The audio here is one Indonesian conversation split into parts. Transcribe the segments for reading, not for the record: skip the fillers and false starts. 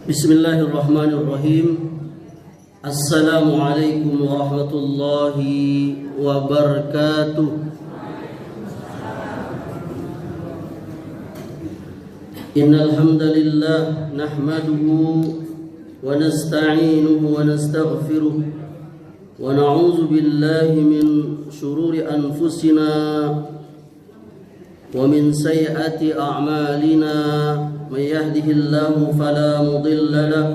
Bismillahirrahmanirrahim. Assalamualaikum warahmatullahi wabarakatuh. Innal hamdalillah nahmaduhu wa nasta'inuhu wa nastaghfiruh wa na'udzu billahi min shururi anfusina wa min sayyiati a'malina. من يهده الله فلا مضل له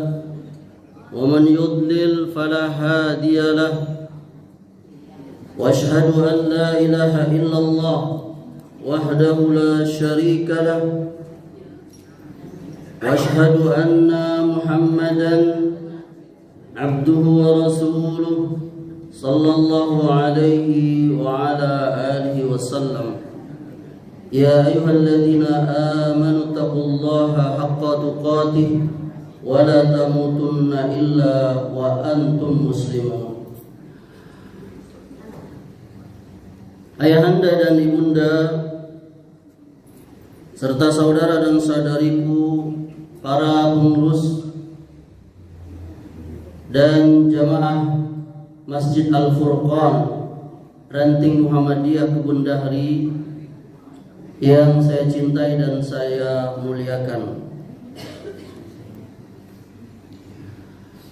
ومن يضلل فلا هادي له واشهد ان لا اله الا الله وحده لا شريك له واشهد ان محمدا عبده ورسوله صلى الله عليه وعلى اله وسلم. يا أيها الذين آمنوا اتقوا الله حق تقاته ولا تموتن إلا وأنتم مسلمون. Ayahanda dan ibunda serta saudara dan saudariku, para pengurus dan jamaah Masjid Al-Furqan Ranting Muhammadiyah Kebundahari yang saya cintai dan saya muliakan.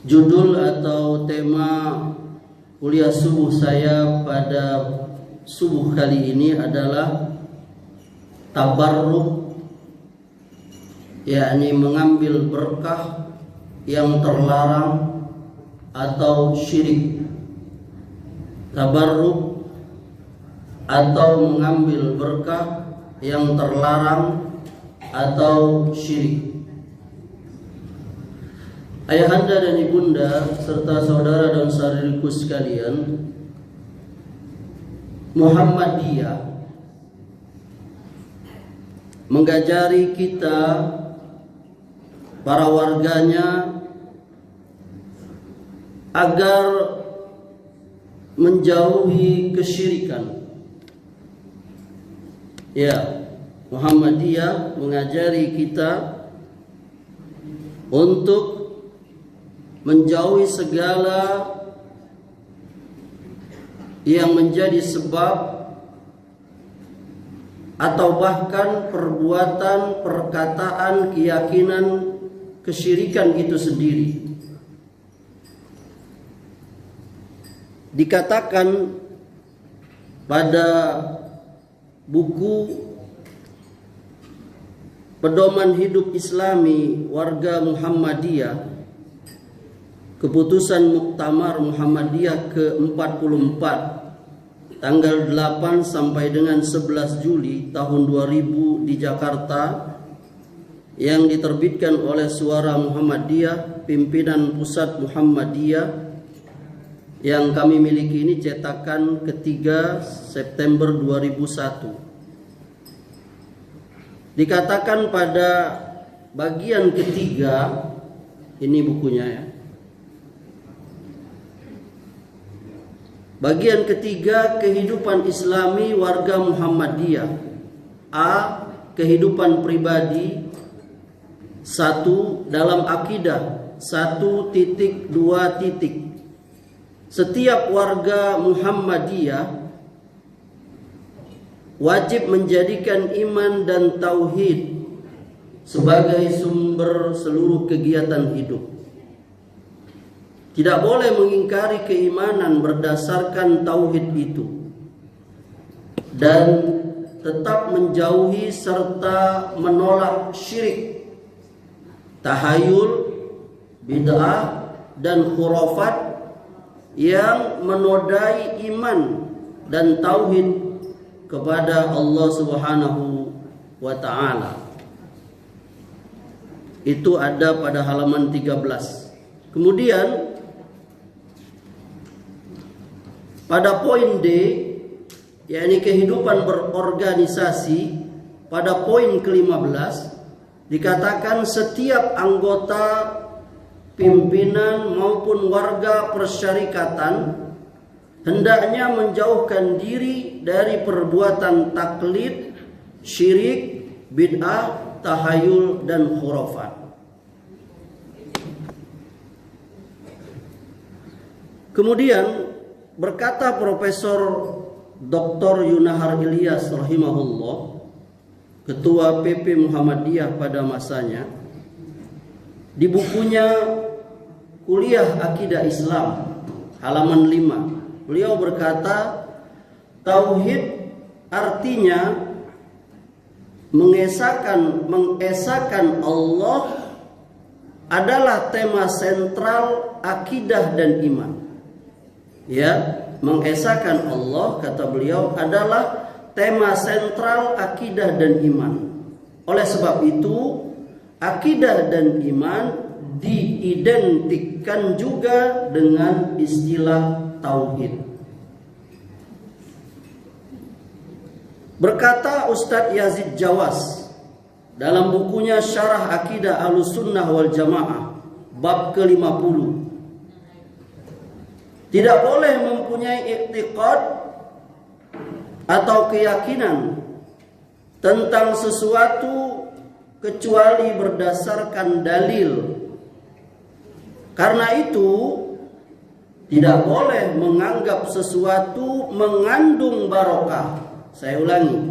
Judul atau tema kuliah subuh saya pada subuh kali ini adalah tabarruk, yakni mengambil berkah yang terlarang atau syirik. Tabarruk atau mengambil berkah yang terlarang atau syirik. Ayahanda dan ibunda serta saudara dan saudariku sekalian, Muhammadiyah mengajari kita para warganya agar menjauhi kesyirikan. Ya, Muhammadiyah mengajari kita untuk menjauhi segala yang menjadi sebab atau bahkan perbuatan, perkataan, keyakinan kesyirikan itu sendiri. Dikatakan pada buku Pedoman Hidup Islami Warga Muhammadiyah, Keputusan Muktamar Muhammadiyah ke-44 tanggal 8 sampai dengan 11 Juli tahun 2000 di Jakarta, yang diterbitkan oleh Suara Muhammadiyah, pimpinan pusat Muhammadiyah, yang kami miliki ini cetakan ketiga September 2001. Dikatakan pada bagian ketiga, ini bukunya ya. Bagian ketiga, kehidupan Islami warga Muhammadiyah. A. Kehidupan pribadi. 1. Dalam akidah. 1.2. Setiap warga Muhammadiyah wajib menjadikan iman dan tauhid sebagai sumber seluruh kegiatan hidup. Tidak boleh mengingkari keimanan berdasarkan tauhid itu, dan tetap menjauhi serta menolak syirik, tahayul, bid'ah, dan khurafat yang menodai iman dan tauhid kepada Allah Subhanahu wa ta'ala. Itu ada pada halaman 13. Kemudian pada poin D, yakni kehidupan berorganisasi, pada poin ke-15 dikatakan setiap anggota, pimpinan maupun warga persyarikatan hendaknya menjauhkan diri dari perbuatan taklid, syirik, bid'ah, tahayul, dan khurafat. Kemudian berkata Profesor Dr. Yunahar Ilyas rahimahullah, Ketua PP Muhammadiyah pada masanya, di bukunya Kuliah Akidah Islam halaman 5, beliau berkata, tauhid artinya mengesahkan Allah adalah tema sentral akidah dan iman. Ya, mengesahkan Allah, kata beliau, adalah tema sentral akidah dan iman. Oleh sebab itu, akidah dan iman diidentikan juga dengan istilah tauhid. Berkata Ustadz Yazid Jawas dalam bukunya Syarah Akidah Ahlussunnah wal Jamaah bab ke-50, tidak boleh mempunyai i'tiqad atau keyakinan tentang sesuatu kecuali berdasarkan dalil. Karena itu tidak boleh menganggap sesuatu mengandung barokah. Saya ulangi.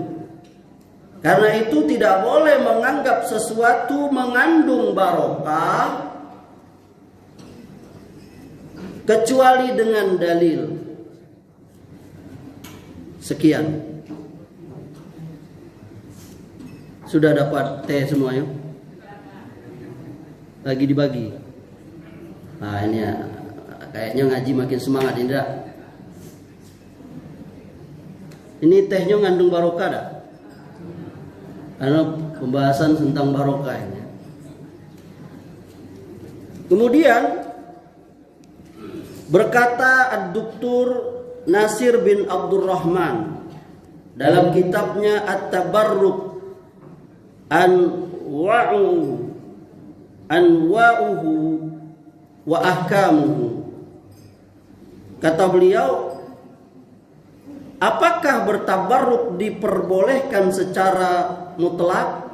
Karena itu tidak boleh menganggap sesuatu mengandung barokah kecuali dengan dalil. Sekian. Sudah dapat teh semuanya? Lagi dibagi. Nah ini ya, kayaknya ngaji makin semangat, Indra. Ini tehnya ngandung barokah dah? Karena pembahasan tentang barokah ini. Kemudian berkata Ad-Doktor Nasir bin Abdurrahman dalam kitabnya At-Tabarruk Anwa'uhu wa ahkamuhu. Kata beliau, apakah bertabarruk diperbolehkan secara mutlak?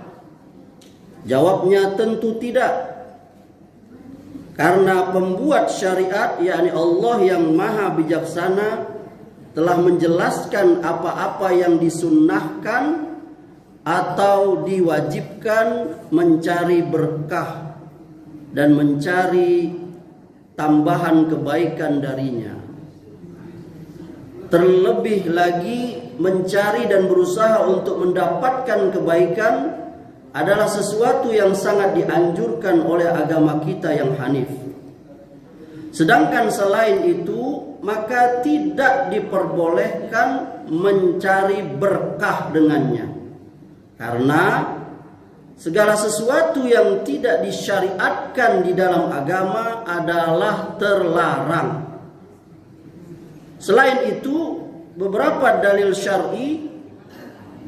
Jawabnya tentu tidak. Karena pembuat syariat, yakni Allah yang maha bijaksana, telah menjelaskan apa-apa yang disunnahkan atau diwajibkan mencari berkah dan mencari tambahan kebaikan darinya. Terlebih lagi mencari dan berusaha untuk mendapatkan kebaikan adalah sesuatu yang sangat dianjurkan oleh agama kita yang hanif. Sedangkan selain itu, maka tidak diperbolehkan mencari berkah dengannya. Karena segala sesuatu yang tidak disyariatkan di dalam agama adalah terlarang. Selain itu, beberapa dalil syar'i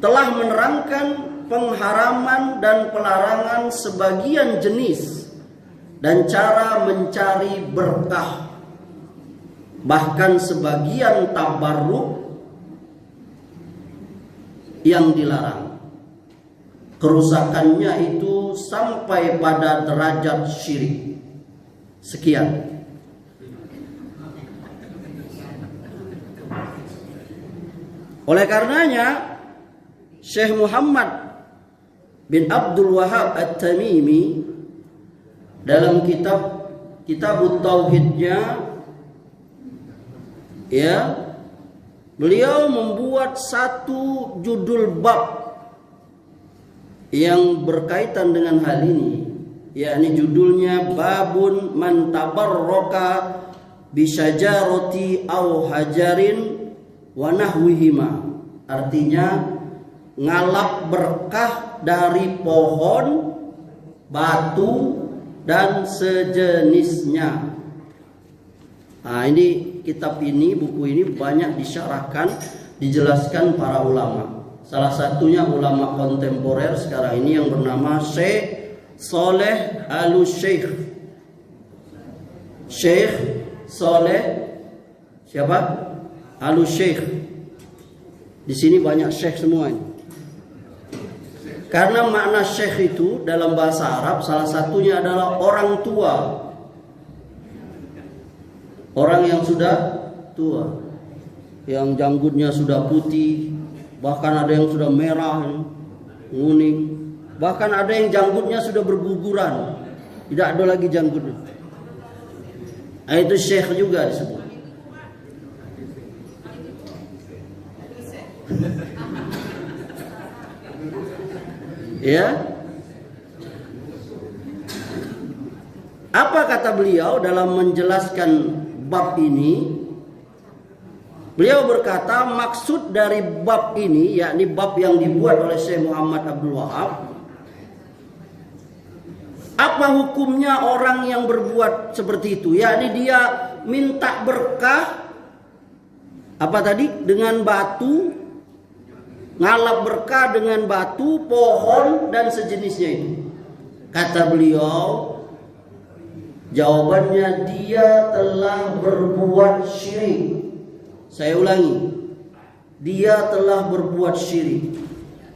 telah menerangkan pengharaman dan pelarangan sebagian jenis dan cara mencari berkah. Bahkan sebagian tabarruk yang dilarang. Kerusakannya itu sampai pada derajat syirik. Sekian. Oleh karenanya, Syekh Muhammad bin Abdul Wahab At-Tamimi dalam kitab Tauhidnya, ya, beliau membuat satu judul bab yang berkaitan dengan hal ini, yakni judulnya Babun Man Tabarraka Bisyajarati Aw Hajarin wa Nahwihima. Artinya ngalap berkah dari pohon, batu, dan sejenisnya. Nah, ini kitab ini, buku ini banyak disyarahkan, dijelaskan para ulama. Salah satunya ulama kontemporer sekarang ini yang bernama Syekh Saleh Al-Syekh. Syekh Saleh siapa? Al-Syekh. Di sini banyak syekh semuanya. Karena makna syekh itu dalam bahasa Arab salah satunya adalah orang tua. Orang yang sudah tua, yang janggutnya sudah putih, bahkan ada yang sudah merah, kuning, bahkan ada yang janggutnya sudah berguguran, tidak ada lagi janggutnya. Itu syekh juga disebut. Ya. Apa kata beliau dalam menjelaskan bab ini? Beliau berkata maksud dari bab ini, yakni bab yang dibuat oleh Syekh Muhammad Abdul Wahab, apa hukumnya orang yang berbuat seperti itu? Yakni dia minta berkah, apa tadi? Dengan batu, ngalap berkah dengan batu, pohon dan sejenisnya itu. Kata beliau, jawabannya dia telah berbuat syirik. Saya ulangi, dia telah berbuat syirik.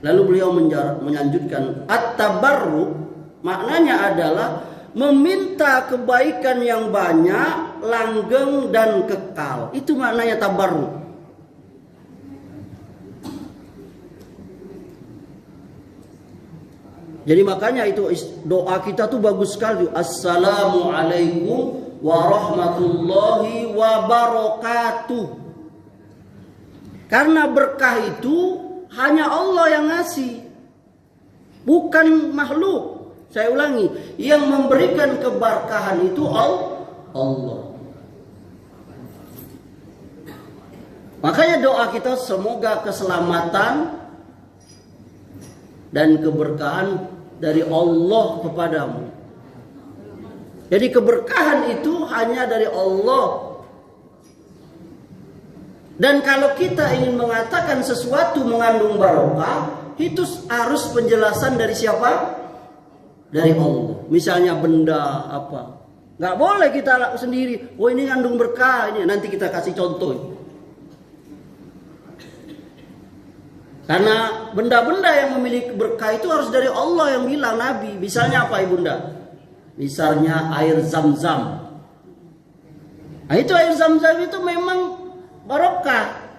Lalu beliau melanjutkan, at-tabarruk maknanya adalah meminta kebaikan yang banyak, langgeng dan kekal. Itu maknanya tabarruk. Jadi makanya itu doa kita tuh bagus sekali. Assalamualaikum warahmatullahi wabarakatuh. Karena berkah itu hanya Allah yang ngasih, bukan makhluk. Saya ulangi, yang memberikan keberkahan itu Allah. Makanya doa kita semoga keselamatan dan keberkahan dari Allah kepadamu. Jadi keberkahan itu hanya dari Allah. Dan kalau kita ingin mengatakan sesuatu mengandung barokah, itu harus penjelasan dari siapa? Dari Allah. Misalnya benda apa? Nggak boleh kita sendiri. Oh ini ngandung berkah ini. Nanti kita kasih contoh. Karena benda-benda yang memiliki berkah itu harus dari Allah yang bilang, Nabi. Misalnya apa ibunda? Misalnya air zam-zam. Nah itu air zam-zam itu memang barokah.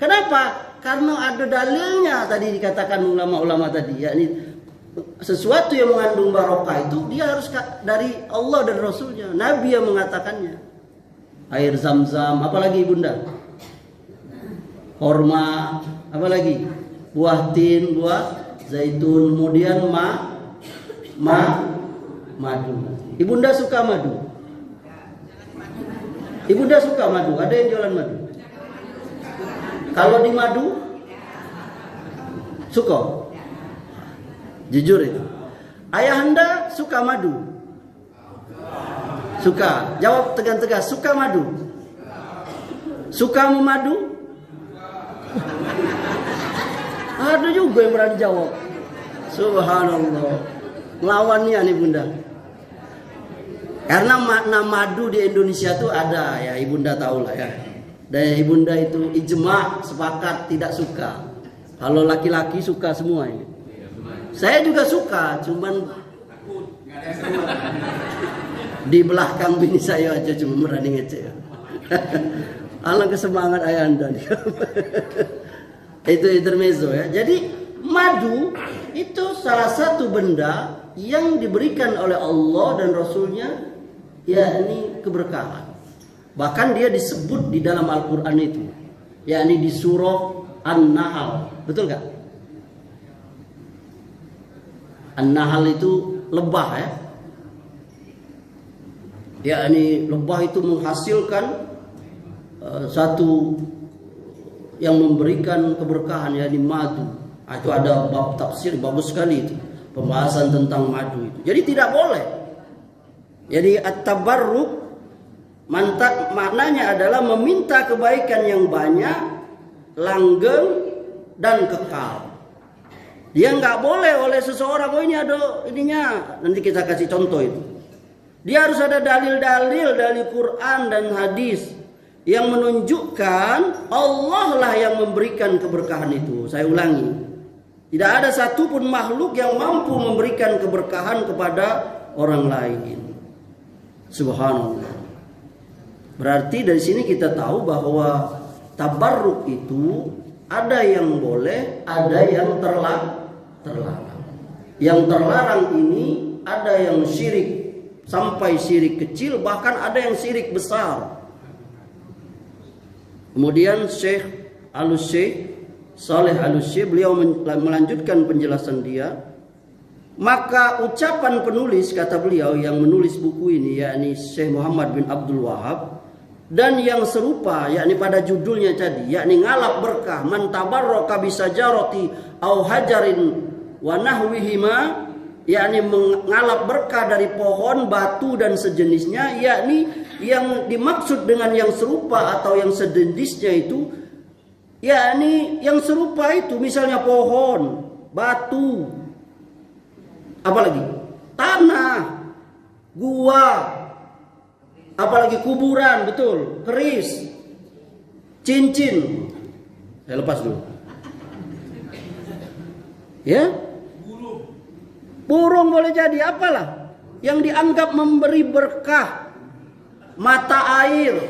Kenapa? Karena ada dalilnya tadi dikatakan ulama-ulama tadi, yakni sesuatu yang mengandung barokah itu dia harus dari Allah dan Rasulnya. Nabi yang mengatakannya. Air zam-zam, apalagi ibunda? Korma, apalagi? Buah tin, buah zaitun, kemudian madu. Ibunda suka madu? Ibunda suka madu? Ada yang jualan madu? Kalau di madu suka? Jujur itu. Ayah anda suka madu? Suka. Jawab tegas-tegas, suka madu? Suka memadu? Ada juga yang berani jawab. Subhanallah. Lawannya nih bunda. Karena makna madu di Indonesia tuh ada ya, ibunda tahu lah ya. Dan ibunda itu ijma sepakat tidak suka. Kalau laki-laki suka semua ini. Saya juga suka, cuman di belakang bini saya aja cuma berani ngecek. Alangkah semangat ayah anda. Itu intermezzo ya. Jadi madu itu salah satu benda yang diberikan oleh Allah dan Rasulnya, yakni keberkahan. Bahkan dia disebut di dalam Al-Quran itu, yakni di surah An-Nahl. Betul gak? An-Nahl itu lebah ya. Yakni lebah itu menghasilkan satu yang memberikan keberkahan, yakni madu. Itu ada bab tafsir bagus sekali itu, pembahasan tentang madu itu. Jadi tidak boleh. Jadi at-tabarruk maknanya adalah meminta kebaikan yang banyak, langgeng dan kekal. Dia nggak boleh oleh seseorang, oh ini ada ininya, nanti kita kasih contoh itu. Dia harus ada dalil-dalil dari Quran dan hadis yang menunjukkan Allah lah yang memberikan keberkahan itu. Saya ulangi, tidak ada satupun makhluk yang mampu memberikan keberkahan kepada orang lain. Subhanallah. Berarti dari sini kita tahu bahwa tabarruk itu ada yang boleh, ada yang terlarang. Yang terlarang ini ada yang syirik sampai syirik kecil, bahkan ada yang syirik besar. Kemudian Syekh Saleh Al-Syekh beliau melanjutkan penjelasan dia. Maka ucapan penulis, kata beliau yang menulis buku ini, yakni Syekh Muhammad bin Abdul Wahab, dan yang serupa yakni pada judulnya tadi, yakni ngalap berkah, man tabarraka bisajarati au hajarin wa nahwihima, yakni mengalap berkah dari pohon, batu dan sejenisnya, yakni yang dimaksud dengan yang serupa atau yang sejenisnya itu, yakni yang serupa itu misalnya pohon, batu, apalagi tanah, gua, apalagi kuburan, betul, keris, cincin. Saya lepas dulu. Ya, burung boleh jadi, apalah yang dianggap memberi berkah, mata air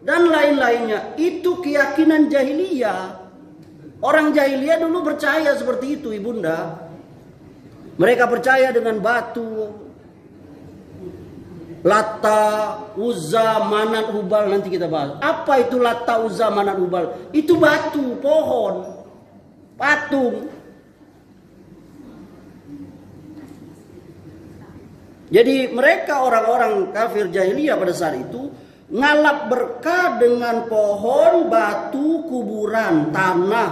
dan lain-lainnya. Itu keyakinan jahiliyah. Orang jahiliyah dulu percaya seperti itu, Ibunda. Mereka percaya dengan batu, Lata, Uzza, Manat, Hubal. Nanti kita bahas. Apa itu Lata, Uzza, Manat, Hubal? Itu batu, pohon, patung. Jadi mereka orang-orang kafir jahiliyah pada saat itu ngalap berkah dengan pohon, batu, kuburan, tanah.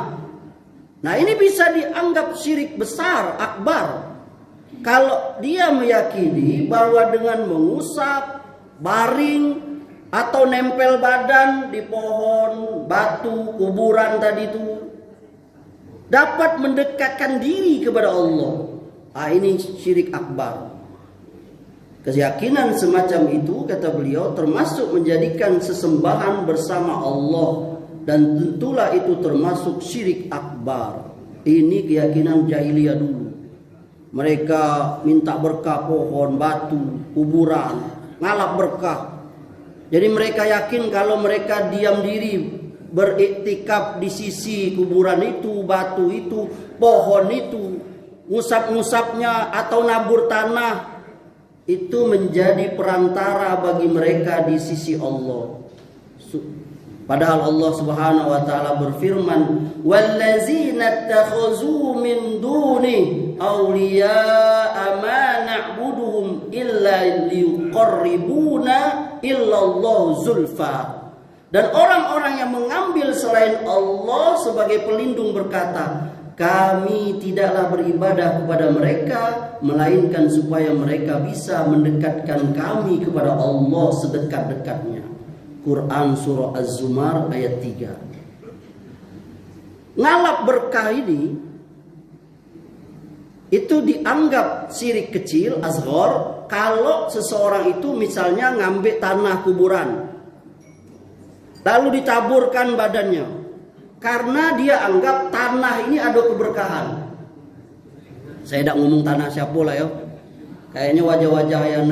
Nah, ini bisa dianggap syirik besar, akbar. Kalau dia meyakini bahwa dengan mengusap, baring, atau nempel badan di pohon, batu, kuburan tadi itu dapat mendekatkan diri kepada Allah. Ini syirik akbar. Keyakinan semacam itu, kata beliau, termasuk menjadikan sesembahan bersama Allah, dan tentulah itu termasuk syirik akbar. Ini keyakinan jahiliyah dulu. Mereka minta berkah pohon, batu, kuburan, ngalap berkah. Jadi mereka yakin kalau mereka diam diri beriktikaf di sisi kuburan itu, batu itu, pohon itu, ngusap-ngusapnya atau nabur tanah, itu menjadi perantara bagi mereka di sisi Allah. Padahal Allah Subhanahu wa taala berfirman, "Wallazina takhuzu min duni awliya'a ma na'buduhum illa liyuqarribuna illallahu zulfa." Dan orang-orang yang mengambil selain Allah sebagai pelindung berkata, kami tidaklah beribadah kepada mereka melainkan supaya mereka bisa mendekatkan kami kepada Allah sedekat-dekatnya. Quran surah Az-Zumar ayat 3. Ngalap berkah ini itu dianggap syirik kecil, asghar, kalau seseorang itu misalnya ngambil tanah kuburan lalu ditaburkan badannya, karena dia anggap tanah ini ada keberkahan. Saya tidak ngomong tanah siapa lah ya. Kayaknya wajah-wajah yang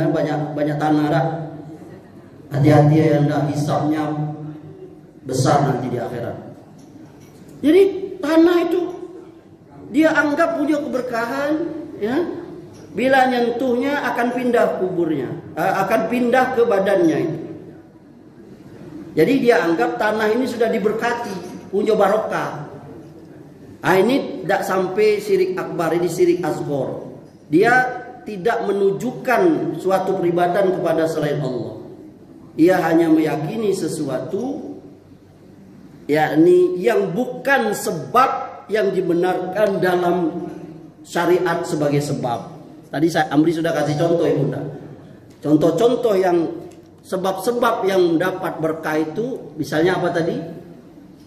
banyak tanah dah. Hati-hati ya anda, hisabnya besar nanti di akhirat. Jadi tanah itu dia anggap punya keberkahan, ya. Bila nyentuhnya akan pindah kuburnya, akan pindah ke badannya itu. Jadi dia anggap tanah ini sudah diberkati, punya barokah. Ini tidak sampai syirik akbar, ini syirik asghar. Dia tidak menunjukkan suatu peribadatan kepada selain Allah. Ia hanya meyakini sesuatu, yakni yang bukan sebab yang dibenarkan dalam syariat sebagai sebab. Tadi Amri sudah kasih contoh, Ibunda. Contoh-contoh yang sebab-sebab yang dapat berkah itu, misalnya apa tadi?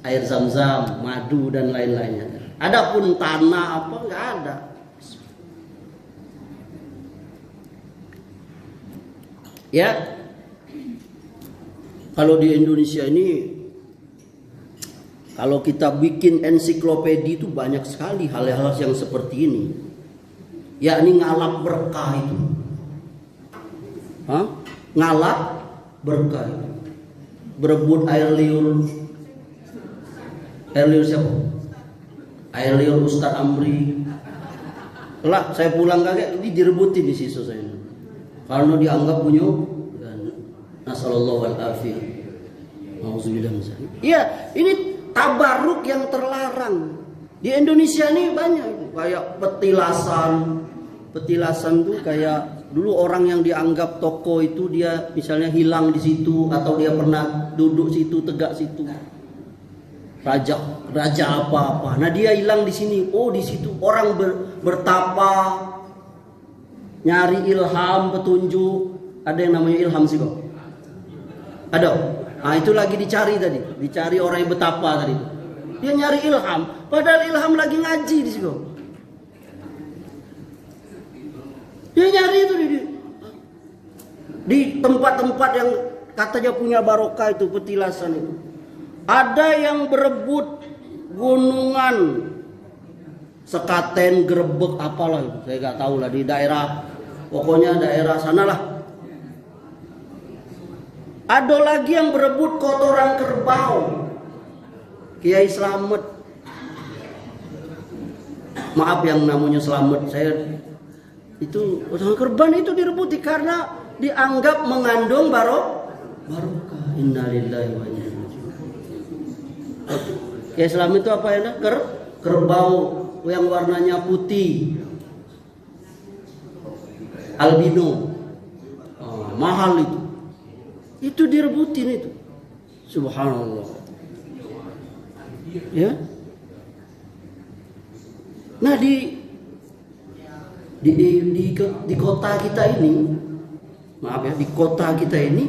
Air zam-zam, madu dan lain-lainnya. Adapun tanah apa nggak ada. Ya. Kalau di Indonesia ini, kalau kita bikin ensiklopedi itu banyak sekali hal-hal yang seperti ini. Yakni ngalap berkah itu. Ngalap berkah itu. berebut air liur. Air liur siapa? Air liur Ustadz Amri. Lah saya pulang kaget ini direbutin di sisa saya. Karena dianggap punya nasallallahu al-afiyah. Auzubillah. Iya, ini tabaruk yang terlarang. Di Indonesia ini banyak kayak petilasan tuh kayak dulu orang yang dianggap tokoh itu dia misalnya hilang di situ atau dia pernah duduk situ, tegak situ. Raja apa-apa. Nah, dia hilang di sini. Oh, di situ orang bertapa, nyari ilham, petunjuk. Ada yang namanya ilham sih kok. Ada. Nah, itu lagi dicari tadi. Dicari orang yang betapa tadi. Dia nyari ilham, padahal ilham lagi ngaji di situ. Dia nyari itu di tempat-tempat yang katanya punya barokah itu, petilasan itu. Ada yang berebut gunungan, Sekaten, Grebek, apalah itu. Saya nggak tahu lah di daerah, pokoknya daerah sanalah. Ada lagi yang berebut kotoran kerbau. Kiai Slamet, maaf yang namanya Slamet, saya itu kotoran kerbau itu direbuti karena dianggap mengandung barokah. Innalillahi wa inna ilaihi raji'un. Kiai Slamet itu apa ya? Kerbau yang warnanya putih, albino, mahal itu direbutin itu. Subhanallah. Ya. Nah di kota kita ini, maaf ya, di kota kita ini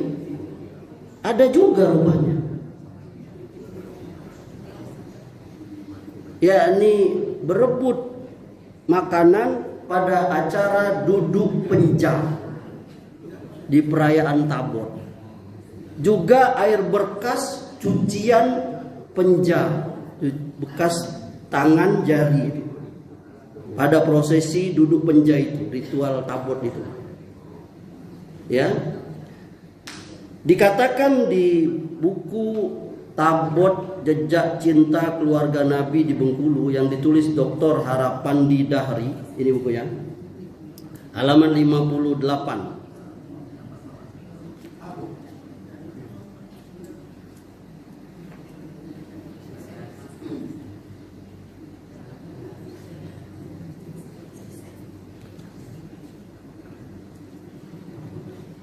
ada juga rupanya. Yakni berebut makanan pada acara duduk penjam di perayaan Tabor. Juga air bekas cucian penjam, bekas tangan jari itu. Pada prosesi duduk penja itu, ritual Tabor itu. Ya. Dikatakan di buku Tabot Jejak Cinta Keluarga Nabi di Bengkulu yang ditulis Dr. Harapandi Dahri, ini bukunya. Halaman 58.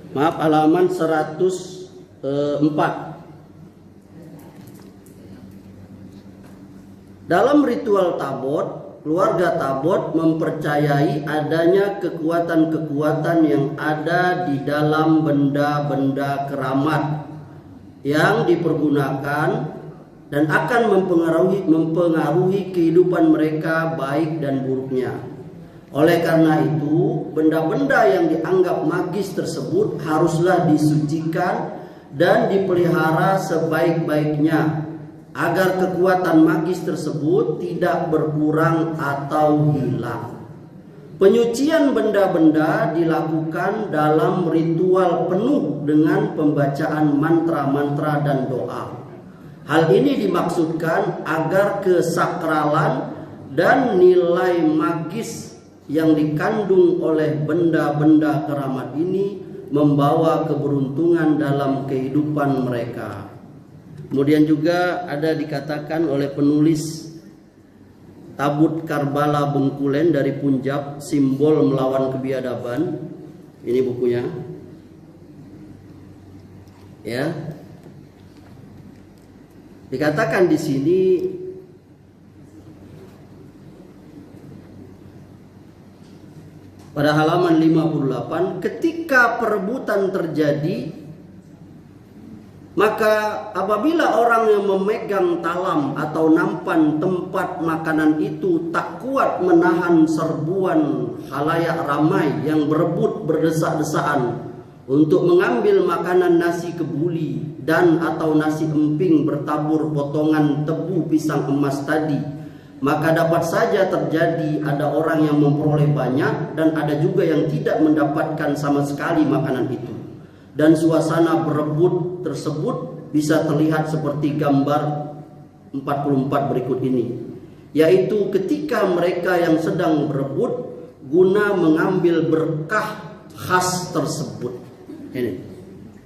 Maaf, halaman 104. Dalam ritual Tabot, keluarga Tabot mempercayai adanya kekuatan-kekuatan yang ada di dalam benda-benda keramat yang dipergunakan dan akan mempengaruhi kehidupan mereka baik dan buruknya. Oleh karena itu, benda-benda yang dianggap magis tersebut haruslah disucikan dan dipelihara sebaik-baiknya agar kekuatan magis tersebut tidak berkurang atau hilang. Penyucian benda-benda dilakukan dalam ritual penuh dengan pembacaan mantra-mantra dan doa. Hal ini dimaksudkan agar kesakralan dan nilai magis yang dikandung oleh benda-benda keramat ini membawa keberuntungan dalam kehidupan mereka. Kemudian juga ada dikatakan oleh penulis Tabut Karbala Bengkulen dari Punjab, simbol melawan kebiadaban. Ini bukunya. Ya. Dikatakan di sini pada halaman 58, ketika perebutan terjadi, maka apabila orang yang memegang talam atau nampan tempat makanan itu tak kuat menahan serbuan khalayak ramai yang berebut berdesak-desaan untuk mengambil makanan nasi kebuli dan atau nasi emping bertabur potongan tebu pisang emas tadi, maka dapat saja terjadi ada orang yang memperoleh banyak dan ada juga yang tidak mendapatkan sama sekali makanan itu. Dan suasana berebut tersebut bisa terlihat seperti gambar 44 berikut ini, yaitu ketika mereka yang sedang berebut guna mengambil berkah khas tersebut. Ini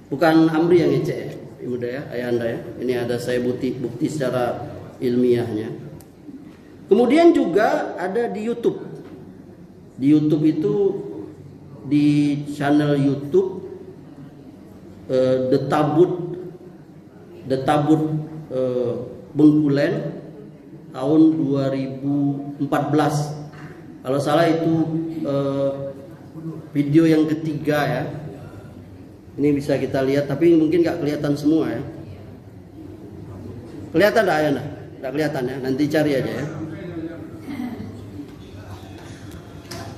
bukan Amri yang ngecek ya, Bunda ya, ayah anda ya. Ini ada saya bukti secara ilmiahnya. Kemudian juga ada di YouTube. Di YouTube itu di channel YouTube The Tabut Bengkulen tahun 2014. Kalau salah itu video yang ketiga ya. Ini bisa kita lihat, tapi mungkin nggak kelihatan semua ya. Kelihatan nggak ya? Nggak kelihatan ya. Nanti cari aja ya.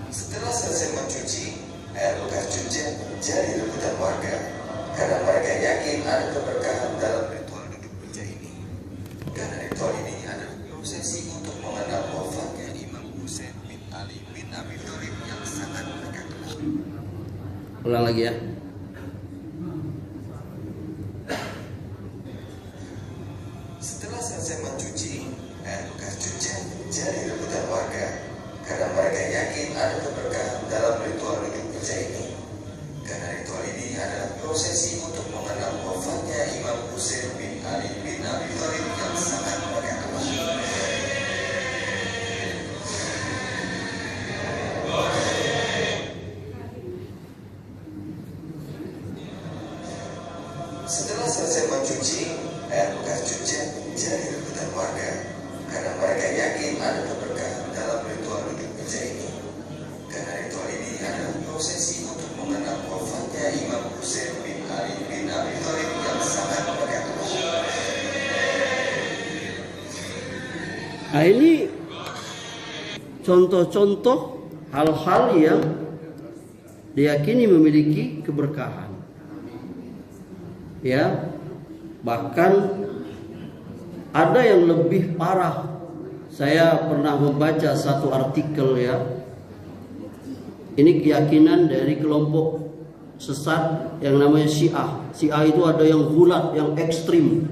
Setelah selesai mencuci, air bekas cucian menjadi rebutan warga karena mereka yakin ada keberkahan dalam ritual duduk meja ini. Karena ritual ini adalah prosesi untuk mengenal wafatnya Imam Husain bin Ali bin Abi Thalib yang sangat mereka kenal. Ulang lagi ya. Setelah selesai mencuci, air bekas cucian menjadi rebutan warga karena mereka yakin ada keberkahan dalam ritual duduk meja ini. Karena ritual ini adalah prosesi untuk mengenal wafatnya Imam Husain bin Ali bin Abi Thalib yang sangat mereka kenal. Setelah selesai mencuci, air bekas cucian menjadi rebutan warga karena mereka yakin ada keberkahan dalam ritual duduk meja ini. Karena ritual ini adalah prosesi untuk mengenal wafatnya Imam Husain bin Ali bin Abi Thalib yang sangat mereka kenal. Nah, ini contoh-contoh hal-hal yang diyakini memiliki keberkahan. Ya, bahkan ada yang lebih parah. Saya pernah membaca satu artikel ya. Ini keyakinan dari kelompok sesat yang namanya Syiah. Syiah itu ada yang gulat, yang ekstrim.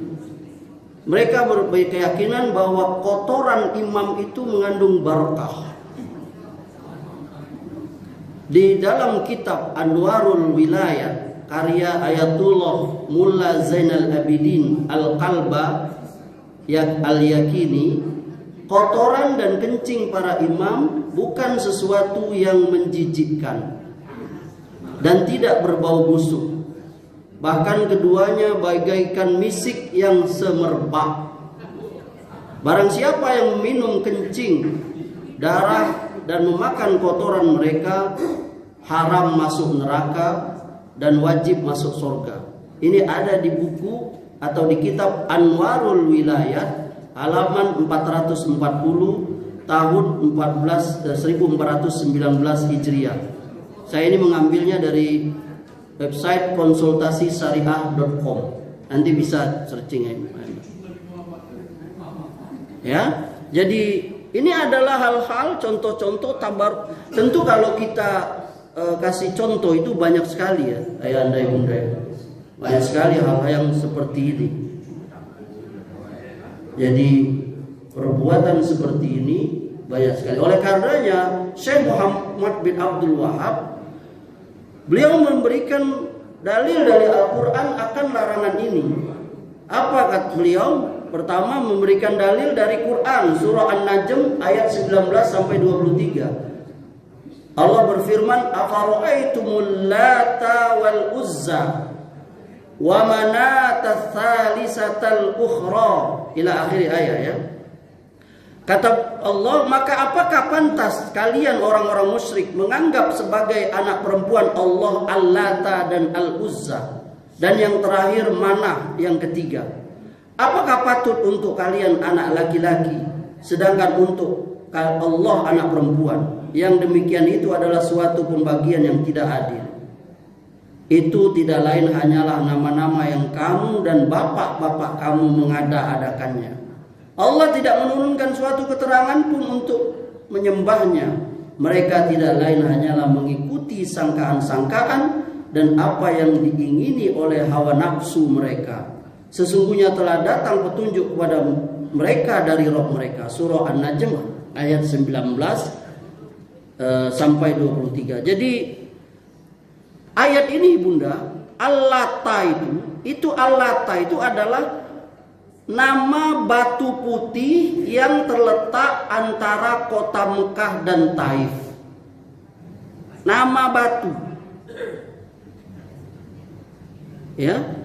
Mereka berkeyakinan bahwa kotoran imam itu mengandung barakah. Di dalam kitab Anwarul Wilayah karya Ayatullah Mulla Zainal Abidin Al-Qalba Al-Yakini, kotoran dan kencing para imam bukan sesuatu yang menjijikkan dan tidak berbau busuk. Bahkan keduanya bagaikan misik yang semerbak. Barang siapa yang meminum kencing, darah dan memakan kotoran mereka, haram masuk neraka dan wajib masuk surga. Ini ada di buku atau di kitab Anwarul Wilayah halaman 440 tahun 1419 Hijriah. Saya ini mengambilnya dari website konsultasisyariah.com. Nanti bisa searching ya. Jadi ini adalah hal-hal contoh-contoh tabar. Tentu kalau kita kasih contoh itu banyak sekali ya, ayah anda ibunda ya. Banyak sekali hal-hal yang seperti ini. Jadi perbuatan seperti ini banyak sekali. Oleh karenanya Syekh Muhammad bin Abdul Wahab, beliau memberikan dalil dari Al-Quran akan larangan ini. Apa kata beliau? Pertama, memberikan dalil dari Quran surah An-Najm ayat 19 sampai 23. Allah berfirman, afara'aitumul lata wal uzza wa manata tsalisatal ukhra, ila akhir ayat ya. Kata Allah, maka apakah pantas kalian orang-orang musyrik menganggap sebagai anak perempuan Allah Al-Lata dan Al-Uzza, dan yang terakhir Manah yang ketiga? Apakah patut untuk kalian anak laki-laki, sedangkan untuk Allah anak perempuan? Yang demikian itu adalah suatu pembagian yang tidak adil. Itu tidak lain hanyalah nama-nama yang kamu dan bapak-bapak kamu mengada-adakannya. Allah tidak menurunkan suatu keterangan pun untuk menyembahnya. Mereka tidak lain hanyalah mengikuti sangkaan-sangkaan dan apa yang diingini oleh hawa nafsu mereka. Sesungguhnya telah datang petunjuk kepada mereka dari Rabb mereka. Surah An-Najm ayat 19 sampai 23. Jadi ayat ini Bunda, Al-Lata itu Al-Lata itu adalah nama batu putih yang terletak antara kota Mekah dan Taif. Nama batu. Ya.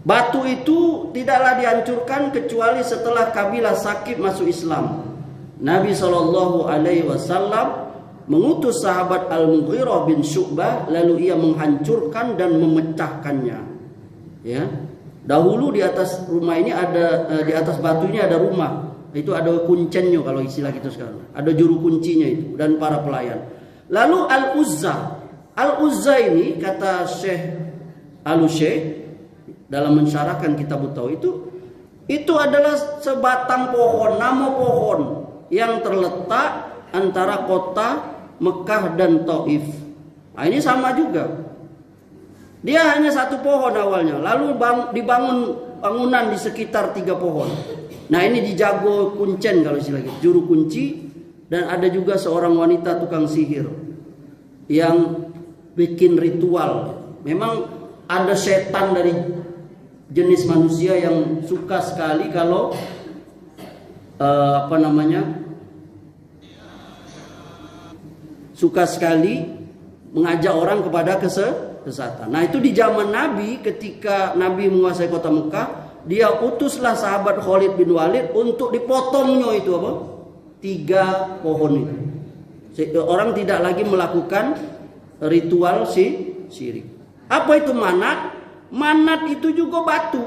Batu itu tidaklah dihancurkan kecuali setelah kabilah Sakif masuk Islam. Nabi SAW mengutus sahabat Al-Mughirah bin Syu'bah, lalu ia menghancurkan dan memecahkannya. Ya. Dahulu di atas rumah ini ada, di atas batunya ada rumah. Itu ada kuncennya kalau istilah kita sekarang. Ada juru kuncinya itu dan para pelayan. Lalu Al-Uzza. Al-Uzza ini kata Syekh Al-Syekh dalam mensyarahkan kitab Tauhid itu adalah sebatang pohon, nama pohon yang terletak antara kota Mekah dan Taif. Nah, ini sama juga. Dia hanya satu pohon awalnya, lalu dibangun bangunan di sekitar 3 pohon. Nah, ini dijago kuncen kalau istilah gitu, juru kunci, dan ada juga seorang wanita tukang sihir yang bikin ritual. Memang ada setan dari jenis manusia yang suka sekali kalau suka sekali mengajak orang kepada kesesatan. Nah, itu di zaman Nabi, ketika Nabi menguasai kota Mekah, dia utuslah sahabat Khalid bin Walid untuk dipotongnya itu 3 pohon itu. Orang tidak lagi melakukan ritual syirik. Apa itu manat? Manat itu juga batu.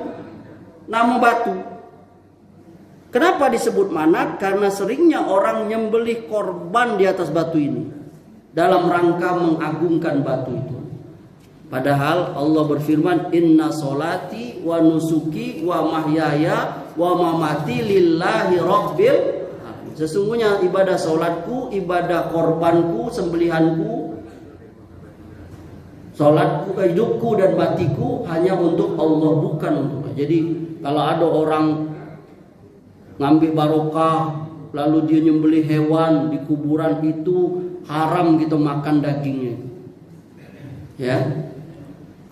Nama batu. Kenapa disebut manat? Karena seringnya orang nyembelih korban di atas batu ini dalam rangka mengagungkan batu itu. Padahal Allah berfirman, Inna solati wa nusuki wa mahyaya wa mamati lillahi rabbil alamin. Sesungguhnya ibadah solatku, ibadah korbanku, sembelihanku, salatku, hidupku dan matiku hanya untuk Allah, bukan untuk Allah. Jadi kalau ada orang ngambil barokah lalu dia nyembelih hewan di kuburan, itu haram gitu makan dagingnya. Ya.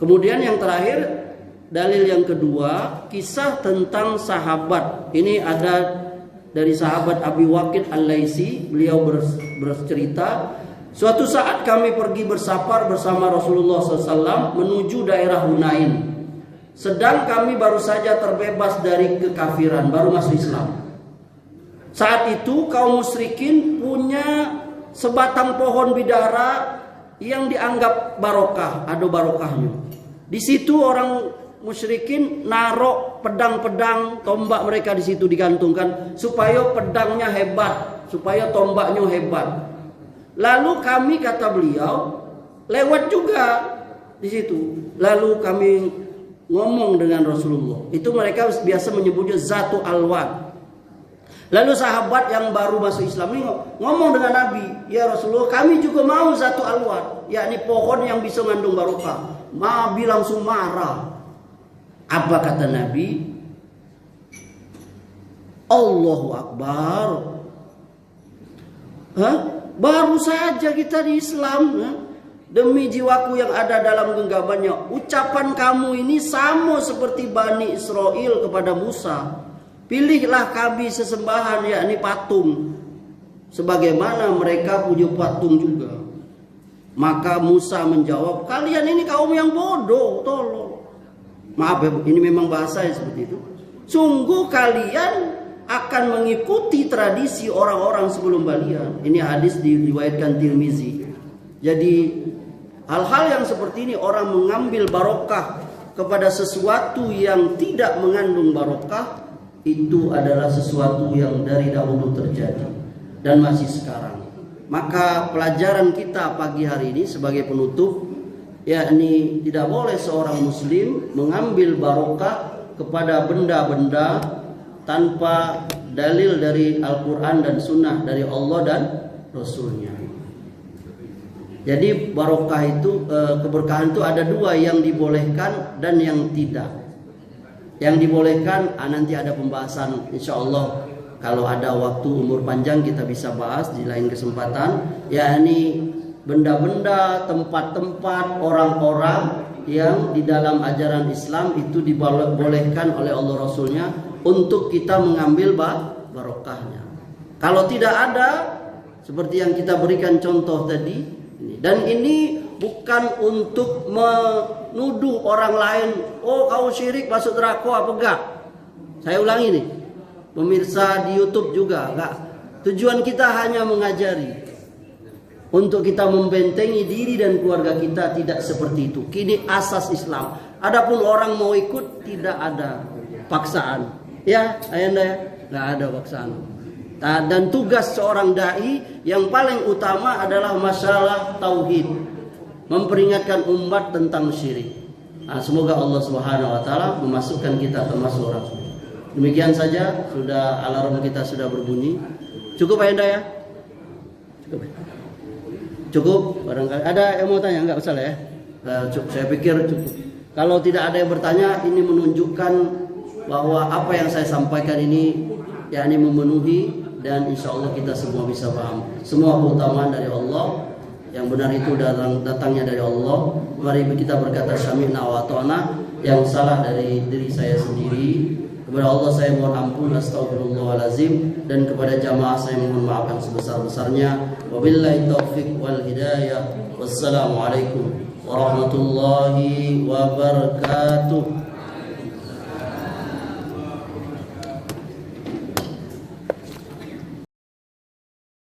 Kemudian yang terakhir, dalil yang kedua, kisah tentang sahabat. Ini ada dari sahabat Abi Waqid Al-Laisi. Beliau bercerita, suatu saat kami pergi bersafar bersama Rasulullah SAW menuju daerah Hunain. Sedang kami baru saja terbebas dari kekafiran, baru masuk Islam. Saat itu kaum musyrikin punya sebatang pohon bidara yang dianggap barokah, ada barokahnya. Di situ orang musyrikin naruh pedang-pedang, tombak mereka di situ digantungkan supaya pedangnya hebat, supaya tombaknya hebat. Lalu kami, kata beliau, lewat juga di situ. Lalu kami ngomong dengan Rasulullah. Itu mereka biasa menyebutnya Zatu Alwad. Lalu sahabat yang baru masuk Islam ini ngomong dengan Nabi, ya Rasulullah, kami juga mau Zatu Alwad, yakni pohon yang bisa mengandung barokah. Nabi langsung marah. Apa kata Nabi? Allahu Akbar. Baru saja kita di Islam. Demi jiwaku yang ada dalam genggamannya, ucapan kamu ini sama seperti Bani Israel kepada Musa. Pilihlah kami sesembahan, yakni patung, sebagaimana mereka punya patung juga. Maka Musa menjawab, kalian ini kaum yang bodoh, tolong. Maaf ya, ini memang bahasanya seperti itu. Sungguh kalian akan mengikuti tradisi orang-orang sebelum kalian. Ini hadis diriwayatkan Tirmizi. Jadi hal-hal yang seperti ini, orang mengambil barokah kepada sesuatu yang tidak mengandung barokah, itu adalah sesuatu yang dari dahulu terjadi dan masih sekarang. Maka pelajaran kita pagi hari ini sebagai penutup, yakni tidak boleh seorang muslim mengambil barokah kepada benda-benda tanpa dalil dari Al-Quran dan Sunnah dari Allah dan Rasulnya. Jadi barokah itu, keberkahan itu ada 2, yang dibolehkan dan yang tidak. Yang dibolehkan nanti ada pembahasan, insya Allah kalau ada waktu umur panjang kita bisa bahas di lain kesempatan, yakni benda-benda, tempat-tempat, orang-orang yang di dalam ajaran Islam itu dibolehkan oleh Allah Rasulnya untuk kita mengambil barokahnya. Kalau tidak ada, seperti yang kita berikan contoh tadi, dan ini bukan untuk menuduh orang lain, oh kau syirik masuk neraka apa enggak. Saya ulangi nih, pemirsa di YouTube juga, enggak. Tujuan kita hanya mengajari untuk kita membentengi diri dan keluarga kita tidak seperti itu. Kini asas Islam. Adapun orang mau ikut tidak ada paksaan. Ya, ayanda ya, enggak ada paksaan. Dan tugas seorang dai yang paling utama adalah masalah tauhid, memperingatkan umat tentang syirik. Semoga Allah Subhanahu wa taala memasukkan kita termasuk orang. Demikian saja, sudah alarm kita sudah berbunyi. Cukup ayanda ya? Cukup. Cukup, barangkali ada yang mau tanya, enggak usah ya. Cukup, saya pikir cukup. Kalau tidak ada yang bertanya, ini menunjukkan bahwa apa yang saya sampaikan ini yakni memenuhi, dan insya Allah kita semua bisa paham. Semua keutamaan dari Allah, yang benar itu datangnya dari Allah. Mari kita berkata sami'na wa ata'na. Yang salah dari diri saya sendiri, kepada Allah saya mohon ampun, astagfirullahalazim, dan kepada jamaah saya mohon maafkan sebesar-besarnya. Wabillahi taufiq wal hidayah. Wassalamualaikum warahmatullahi wabarakatuh.